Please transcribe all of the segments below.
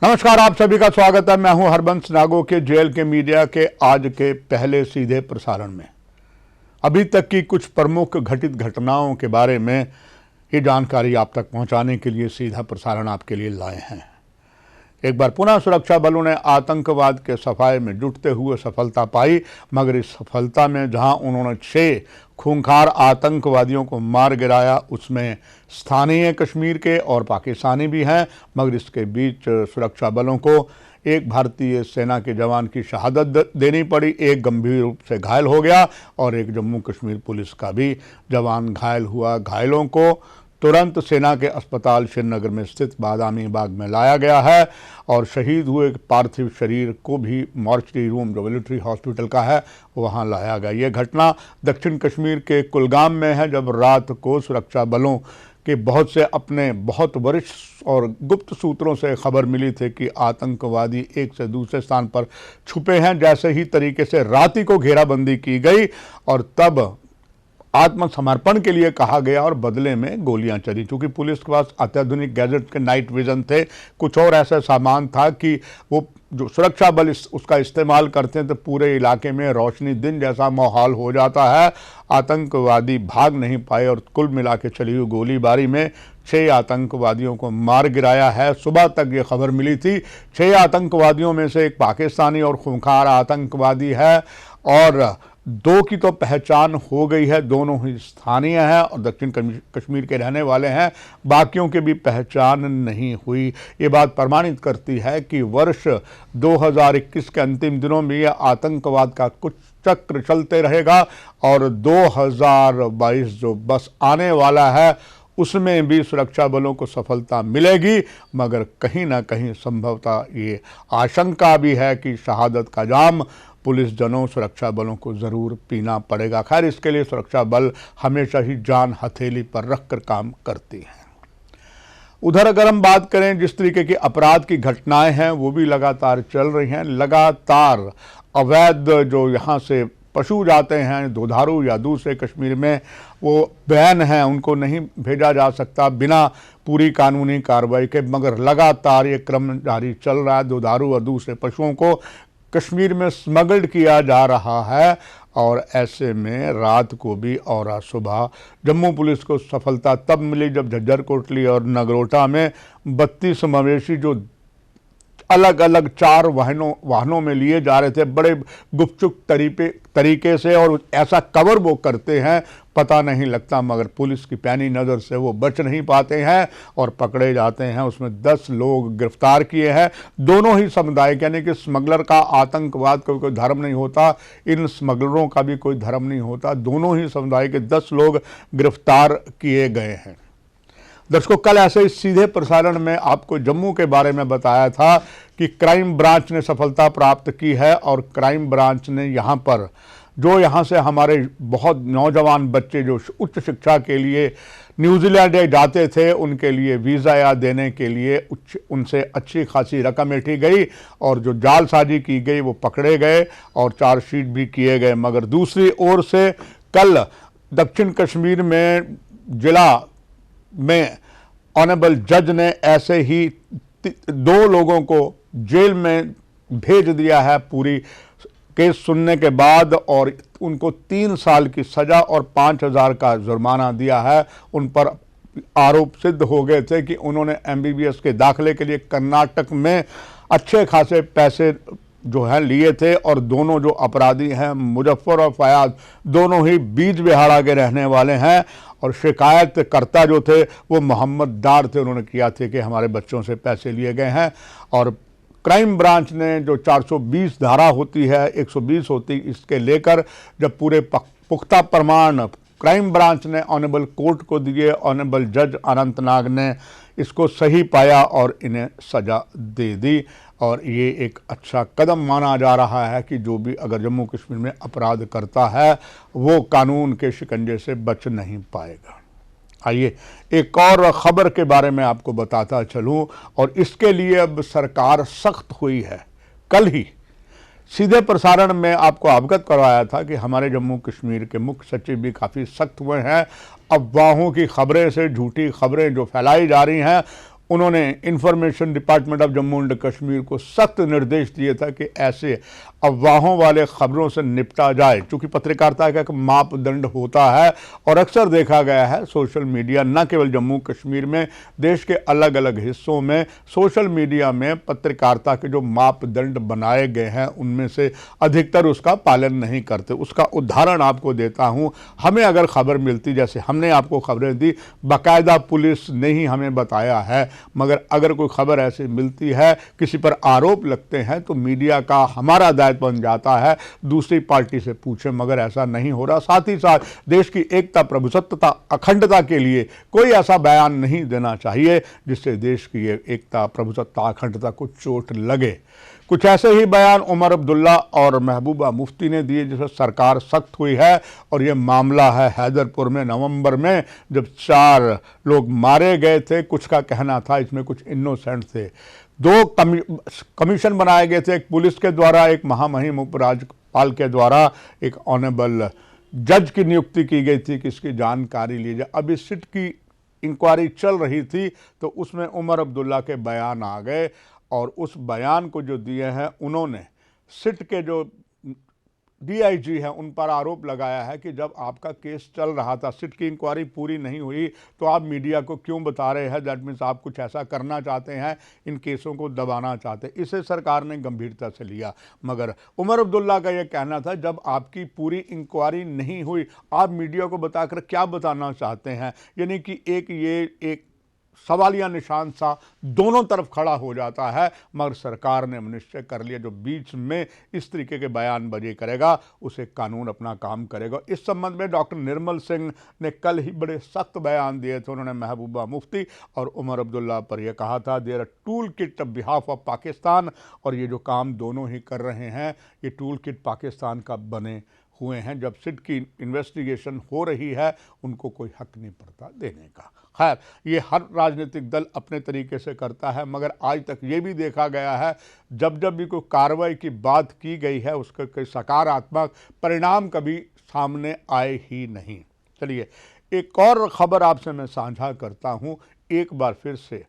नमस्कार, आप सभी का स्वागत है। मैं हूं हरबंस नागो के जेल के मीडिया के आज के पहले सीधे प्रसारण में। अभी तक की कुछ प्रमुख घटित घटनाओं के बारे में ये जानकारी आप तक पहुंचाने के लिए सीधा प्रसारण आपके लिए लाए हैं। एक बार पुनः सुरक्षा बलों ने आतंकवाद के सफाए में जुटते हुए सफलता पाई, मगर इस सफलता में जहां उन्होंने 6 खूंखार आतंकवादियों को मार गिराया, उसमें स्थानीय कश्मीर के और पाकिस्तानी भी हैं। मगर इसके बीच सुरक्षा बलों को एक भारतीय सेना के जवान की शहादत देनी पड़ी, एक गंभीर रूप से घायल हो गया और एक जम्मू कश्मीर पुलिस का भी जवान घायल हुआ। घायलों को तुरंत सेना के अस्पताल श्रीनगर में स्थित बादामी बाग में लाया गया है और शहीद हुए पार्थिव शरीर को भी मॉर्चरी रूम जो मिलिट्री हॉस्पिटल का है वहां लाया गया। ये घटना दक्षिण कश्मीर के कुलगाम में है, जब रात को सुरक्षा बलों के बहुत वरिष्ठ और गुप्त सूत्रों से खबर मिली थी कि आतंकवादी एक से दूसरे स्थान पर छुपे हैं। जैसे ही तरीके से रात्रि को घेराबंदी की गई और तब आत्मसमर्पण के लिए कहा गया और बदले में गोलियां चली। क्योंकि पुलिस के पास अत्याधुनिक गैजेट के नाइट विजन थे, कुछ और ऐसा सामान था कि वो जो सुरक्षा बल उसका इस्तेमाल करते हैं तो पूरे इलाके में रोशनी दिन जैसा माहौल हो जाता है। आतंकवादी भाग नहीं पाए और कुल मिला के चली हुई गोलीबारी में 6 आतंकवादियों को मार गिराया है। सुबह तक ये खबर मिली थी। 6 आतंकवादियों में से एक पाकिस्तानी और खूंखार आतंकवादी है और 2 की तो पहचान हो गई है, दोनों ही स्थानीय हैं और दक्षिण कश्मीर के रहने वाले हैं। बाकियों की भी पहचान नहीं हुई। ये बात प्रमाणित करती है कि वर्ष 2021 के अंतिम दिनों में यह आतंकवाद का कुछ चक्र चलते रहेगा और 2022 जो बस आने वाला है उसमें भी सुरक्षा बलों को सफलता मिलेगी। मगर कहीं ना कहीं संभवतः ये आशंका भी है कि शहादत का जाम पुलिस जनों सुरक्षा बलों को ज़रूर पीना पड़ेगा। खैर, इसके लिए सुरक्षा बल हमेशा ही जान हथेली पर रखकर काम करती हैं। उधर अगर हम बात करें, जिस तरीके की अपराध की घटनाएं हैं वो भी लगातार चल रही हैं। लगातार अवैध जो यहाँ से पशु जाते हैं दुधारू या दूसरे कश्मीर में, वो बैन हैं, उनको नहीं भेजा जा सकता बिना पूरी कानूनी कार्रवाई के। मगर लगातार ये क्रम जारी चल रहा है। दुधारू और दूसरे पशुओं को कश्मीर में स्मगल्ड किया जा रहा है और ऐसे में रात को भी और आज सुबह जम्मू पुलिस को सफलता तब मिली जब झज्जर कोटली और नगरोटा में 32 मवेशी जो अलग अलग 4 वाहनों में लिए जा रहे थे, बड़े गुपचुप तरीके से, और ऐसा कवर वो करते हैं पता नहीं लगता, मगर पुलिस की पैनी नज़र से वो बच नहीं पाते हैं और पकड़े जाते हैं। उसमें 10 लोग गिरफ्तार किए हैं। दोनों ही समुदाय, यानी कि स्मगलर का आतंकवाद का कोई धर्म नहीं होता, इन स्मगलरों का भी कोई धर्म नहीं होता। दोनों ही समुदाय के 10 लोग गिरफ्तार किए गए हैं। दर्शकों, कल ऐसे ही सीधे प्रसारण में आपको जम्मू के बारे में बताया था कि क्राइम ब्रांच ने सफलता प्राप्त की है और क्राइम ब्रांच ने यहाँ से हमारे बहुत नौजवान बच्चे जो उच्च शिक्षा के लिए न्यूजीलैंड जाते थे, उनके लिए वीज़ा या देने के लिए उनसे अच्छी खासी रकम ऐंठी गई और जो जालसाजी की गई वो पकड़े गए और चार्जशीट भी किए गए। मगर दूसरी ओर से कल दक्षिण कश्मीर में जिला में ऑनरेबल जज ने ऐसे ही 2 लोगों को जेल में भेज दिया है पूरी केस सुनने के बाद और उनको 3 साल की सजा और 5,000 का जुर्माना दिया है। उन पर आरोप सिद्ध हो गए थे कि उन्होंने MBBS के दाखिले के लिए कर्नाटक में अच्छे खासे पैसे जो हैं लिए थे और दोनों जो अपराधी हैं मुजफ्फर और फयाज दोनों ही बीज बिहाड़ा के रहने वाले हैं और शिकायतकर्ता जो थे वो मोहम्मद डार थे। उन्होंने किया था कि हमारे बच्चों से पैसे लिए गए हैं और क्राइम ब्रांच ने जो 420 धारा होती है, 120 होती, इसके लेकर जब पूरे पुख्ता प्रमाण क्राइम ब्रांच ने ऑनरेबल कोर्ट को दिए, ऑनरेबल जज अनंतनाग ने इसको सही पाया और इन्हें सज़ा दे दी और ये एक अच्छा कदम माना जा रहा है कि जो भी अगर जम्मू कश्मीर में अपराध करता है वो कानून के शिकंजे से बच नहीं पाएगा। आइए एक और ख़बर के बारे में आपको बताता चलूं और इसके लिए अब सरकार सख्त हुई है। कल ही सीधे प्रसारण में आपको अवगत करवाया था कि हमारे जम्मू कश्मीर के मुख्य सचिव भी काफ़ी सख्त हुए हैं। अफवाहों की खबरें से, झूठी खबरें जो फैलाई जा रही हैं उन्होंने information department of Jammu and Kashmir को सख्त निर्देश दिए था कि ऐसे अफवाहों वाले खबरों से निपटा जाए, क्योंकि पत्रकारिता का एक मापदंड होता है और अक्सर देखा गया है सोशल मीडिया, न केवल जम्मू कश्मीर में, देश के अलग अलग हिस्सों में सोशल मीडिया में पत्रकारिता के जो मापदंड बनाए गए हैं उनमें से अधिकतर उसका पालन नहीं करते। उसका उदाहरण आपको देता हूं। हमें अगर खबर मिलती, जैसे हमने आपको खबरें दी, बाकायदा पुलिस ने ही हमें बताया है, मगर अगर कोई खबर ऐसी मिलती है, किसी पर आरोप लगते हैं, तो मीडिया का हमारा दायित्व बन जाता है दूसरी पार्टी से पूछे, मगर ऐसा नहीं हो रहा। साथ ही साथ देश की एकता, प्रभुसत्ता, अखंडता के लिए कोई ऐसा बयान नहीं देना चाहिए जिससे देश की एकता, प्रभुसत्ता, अखंडता को चोट लगे। कुछ ऐसे ही बयान उमर अब्दुल्ला और महबूबा मुफ्ती ने दिए, जिससे सरकार सख्त हुई है। और ये मामला है हैदरपुर में नवंबर में, जब 4 लोग मारे गए थे। कुछ का कहना था इसमें कुछ इनोसेंट थे। 2 कमीशन बनाए गए थे, एक पुलिस के द्वारा, एक महामहिम उपराज्यपाल के द्वारा, एक ऑनरेबल जज की नियुक्ति की गई थी कि इसकी जानकारी ली जाए। अब इस सिट की इंक्वायरी चल रही थी तो उसमें उमर अब्दुल्ला के बयान आ गए और उस बयान को जो दिए हैं, उन्होंने सिट के जो डीआईजी हैं उन पर आरोप लगाया है कि जब आपका केस चल रहा था, सिट की इंक्वायरी पूरी नहीं हुई, तो आप मीडिया को क्यों बता रहे हैं? दैट मीन्स आप कुछ ऐसा करना चाहते हैं, इन केसों को दबाना चाहते हैं। इसे सरकार ने गंभीरता से लिया, मगर उमर अब्दुल्ला का यह कहना था जब आपकी पूरी इंक्वायरी नहीं हुई, आप मीडिया को बताकर क्या बताना चाहते हैं? यानी कि एक सवालिया निशान सा दोनों तरफ खड़ा हो जाता है। मगर सरकार ने निश्चय कर लिया, जो बीच में इस तरीके के बयानबाजी करेगा उसे कानून अपना काम करेगा। इस संबंध में डॉक्टर निर्मल सिंह ने कल ही बड़े सख्त बयान दिए थे। उन्होंने महबूबा मुफ्ती और उमर अब्दुल्ला पर यह कहा था, their toolkit behalf of Pakistan. और ये जो काम दोनों ही कर रहे हैं, ये टूल किट पाकिस्तान का बने हुए हैं। जब सिट की इन्वेस्टिगेशन हो रही है, उनको कोई हक नहीं पड़ता देने का। खैर, ये हर राजनीतिक दल अपने तरीके से करता है, मगर आज तक ये भी देखा गया है जब जब भी कोई कार्रवाई की बात की गई है, उसका कोई सकारात्मक परिणाम कभी सामने आए ही नहीं। चलिए, एक और ख़बर आपसे मैं साझा करता हूँ। एक बार फिर से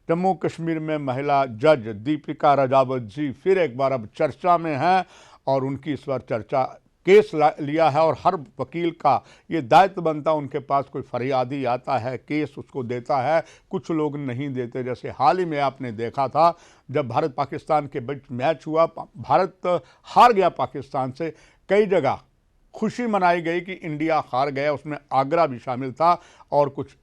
जम्मू कश्मीर में महिला जज दीपिका राजावत जी फिर एक बार अब चर्चा में हैं और उनकी इस बार चर्चा केस लिया है। और हर वकील का ये दायित्व बनता है, उनके पास कोई फरियादी आता है, केस उसको देता है, कुछ लोग नहीं देते। जैसे हाल ही में आपने देखा था जब भारत पाकिस्तान के बीच मैच हुआ, भारत हार गया पाकिस्तान से। कई जगह खुशी मनाई गई कि इंडिया हार गया, उसमें आगरा भी शामिल था और कुछ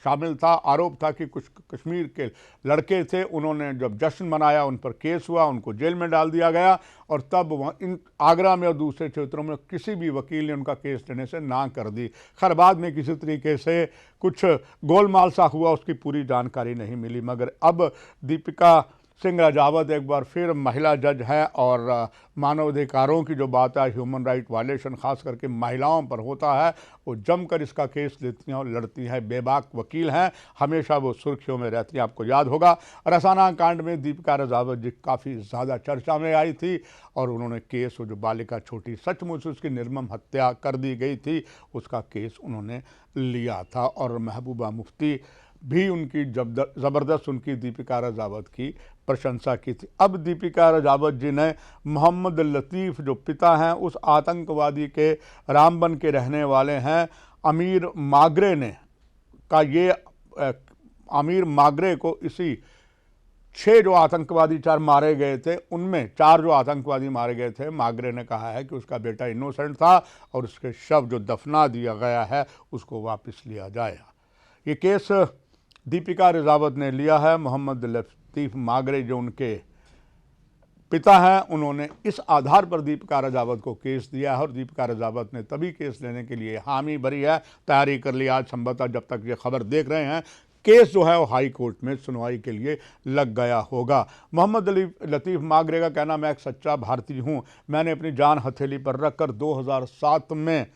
शामिल था। आरोप था कि कुछ कश्मीर के लड़के थे, उन्होंने जब जश्न मनाया उन पर केस हुआ, उनको जेल में डाल दिया गया। और तब वहाँ इन आगरा में और दूसरे क्षेत्रों में किसी भी वकील ने उनका केस देने से ना कर दी। खैर, बाद में किसी तरीके से कुछ गोलमाल सा हुआ, उसकी पूरी जानकारी नहीं मिली। मगर अब दीपिका सिंह राजावत एक बार फिर महिला जज हैं और मानवाधिकारों की जो बात है, ह्यूमन राइट वायलेशन खास करके महिलाओं पर होता है, वो जमकर इसका केस लेती हैं और लड़ती हैं। बेबाक वकील हैं, हमेशा वो सुर्खियों में रहती हैं। आपको याद होगा रसाना कांड में दीपिका राजावत जी काफ़ी ज़्यादा चर्चा में आई थी और उन्होंने केस, वो जो बालिका छोटी सचमुच उसकी निर्मम हत्या कर दी गई थी, उसका केस उन्होंने लिया था। और महबूबा मुफ्ती भी उनकी ज़बरदस्त उनकी दीपिका राजावत की प्रशंसा की थी। अब दीपिका राजावत जी ने मोहम्मद लतीफ़ जो पिता हैं उस आतंकवादी के रामबन के रहने वाले हैं अमीर मागरे ने का ये अमीर मागरे को इसी 6 जो आतंकवादी 4 मारे गए थे, उनमें 4 जो आतंकवादी मारे गए थे, मागरे ने कहा है कि उसका बेटा इनोसेंट था और उसके शव जो दफना दिया गया है उसको वापस लिया जाएगा। ये केस दीपिका राजावत ने लिया है। मोहम्मद लतीफ़ मागरे जो उनके पिता हैं, उन्होंने इस आधार पर दीपिका राजावत को केस दिया है और दीपिका राजावत ने तभी केस लेने के लिए हामी भरी है, तैयारी कर ली। आज संभवतः जब तक ये खबर देख रहे हैं, केस जो है वो हाई कोर्ट में सुनवाई के लिए लग गया होगा। मोहम्मद लतीफ़ मागरे का कहना, मैं एक सच्चा भारतीय हूँ, मैंने अपनी जान हथेली पर रखकर 2007 में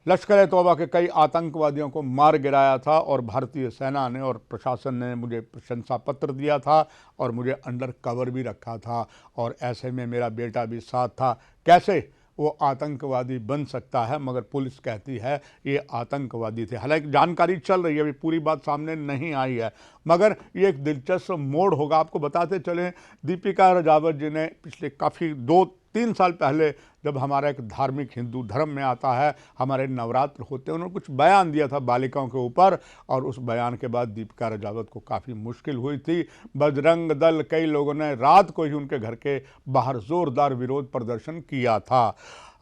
लश्कर ए तौबा के कई आतंकवादियों को मार गिराया था और भारतीय सेना ने और प्रशासन ने मुझे प्रशंसा पत्र दिया था और मुझे अंडर कवर भी रखा था और ऐसे में मेरा बेटा भी साथ था। कैसे वो आतंकवादी बन सकता है, मगर पुलिस कहती है ये आतंकवादी थे। हालांकि जानकारी चल रही है, अभी पूरी बात सामने नहीं आई है, मगर ये एक दिलचस्प मोड़ होगा। आपको बताते चलें, दीपिका राजावत जी ने पिछले काफ़ी 2-3 साल पहले, जब हमारा एक धार्मिक हिंदू धर्म में आता है, हमारे नवरात्र होते हैं, उन्होंने कुछ बयान दिया था बालिकाओं के ऊपर, और उस बयान के बाद दीपिका राजावत को काफ़ी मुश्किल हुई थी। बजरंग दल, कई लोगों ने रात को ही उनके घर के बाहर ज़ोरदार विरोध प्रदर्शन किया था।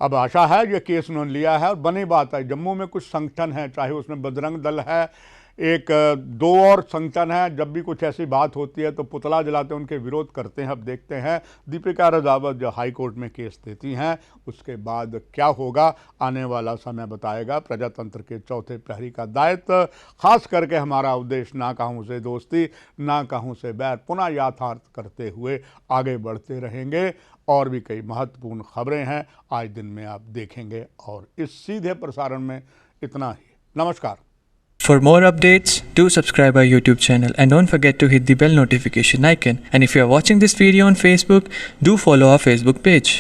अब आशा है ये केस उन्होंने लिया है, और बनी बात है, जम्मू में कुछ संगठन है, चाहे उसमें बजरंग दल है, एक 2 और संगठन है, जब भी कुछ ऐसी बात होती है तो पुतला जलाते हैं, उनके विरोध करते हैं। अब देखते हैं दीपिका राजावत जो हाई कोर्ट में केस देती हैं, उसके बाद क्या होगा, आने वाला समय बताएगा। प्रजातंत्र के चौथे प्रहरी का दायित्व, खास करके हमारा उद्देश्य ना कहूँ से दोस्ती, ना कहूँ से बैर, पुनः यथार्थ करते हुए आगे बढ़ते रहेंगे। और भी कई महत्वपूर्ण खबरें हैं आज दिन में आप देखेंगे, और इस सीधे प्रसारण में इतना ही। नमस्कार। For more updates, do subscribe our YouTube channel and don't forget to hit the bell notification icon. And if you are watching this video on Facebook, do follow our Facebook page.